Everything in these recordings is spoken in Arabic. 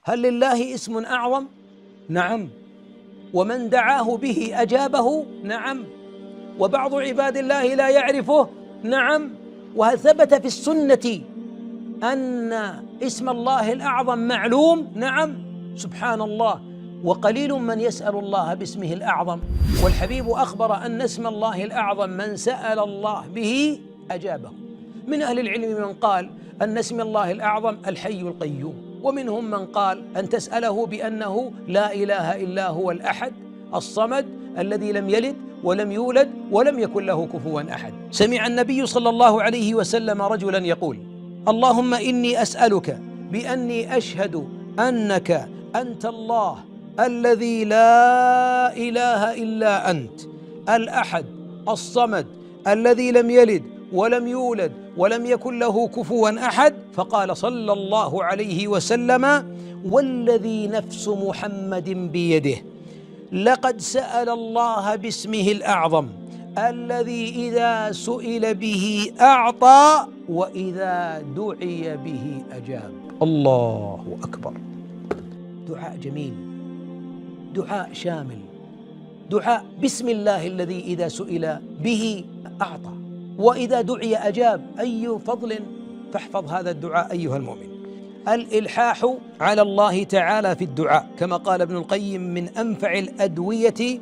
هل لله اسم أعظم؟ نعم. ومن دعاه به أجابه؟ نعم. وبعض عباد الله لا يعرفه؟ نعم. وهل ثبت في السنة أن اسم الله الأعظم معلوم؟ نعم. سبحان الله. وقليل من يسأل الله باسمه الأعظم، والحبيب أخبر أن اسم الله الأعظم من سأل الله به أجابه. من أهل العلم من قال أن اسم الله الأعظم الحي القيوم، ومنهم من قال أن تسأله بأنه لا إله إلا هو الأحد الصمد الذي لم يلد ولم يولد ولم يكن له كفوا أحد. سمع النبي صلى الله عليه وسلم رجلا يقول: اللهم إني أسألك بأني أشهد أنك أنت الله الذي لا إله إلا أنت الأحد الصمد الذي لم يلد ولم يولد ولم يكن له كفوا أحد. فقال صلى الله عليه وسلم: والذي نفس محمد بيده لقد سأل الله باسمه الأعظم الذي إذا سئل به أعطى وإذا دعي به أجاب. الله أكبر. دعاء جميل، دعاء شامل، دعاء بسم الله الذي إذا سئل به أعطى وإذا دعي أجاب. أي فضل! فاحفظ هذا الدعاء أيها المؤمن. الإلحاح على الله تعالى في الدعاء، كما قال ابن القيم: من أنفع الأدوية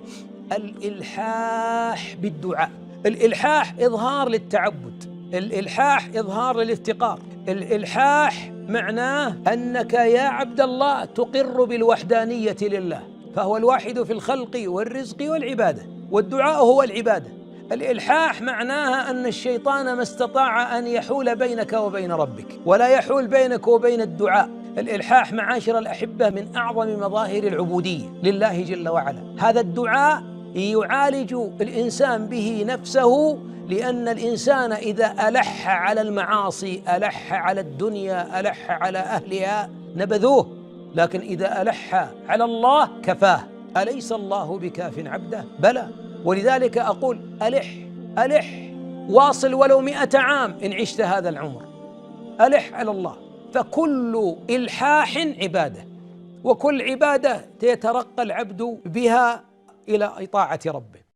الإلحاح بالدعاء. الإلحاح إظهار للتعبد، الإلحاح إظهار للافتقار، الإلحاح معناه أنك يا عبد الله تقر بالوحدانية لله، فهو الواحد في الخلق والرزق والعبادة، والدعاء هو العبادة. الإلحاح معناها أن الشيطان ما استطاع أن يحول بينك وبين ربك، ولا يحول بينك وبين الدعاء. الإلحاح معاشر الأحبة من أعظم مظاهر العبودية لله جل وعلا. هذا الدعاء يعالج الإنسان به نفسه، لأن الإنسان إذا ألح على المعاصي، ألح على الدنيا، ألح على أهلها، نبذوه، لكن إذا ألح على الله كفاه. أليس الله بكاف عبده؟ بلى. ولذلك أقول: ألح واصل ولو 100 عام إن عشت هذا العمر، ألح على الله. فكل إلحاح عبادة، وكل عبادة يترقى العبد بها إلى طاعة ربه.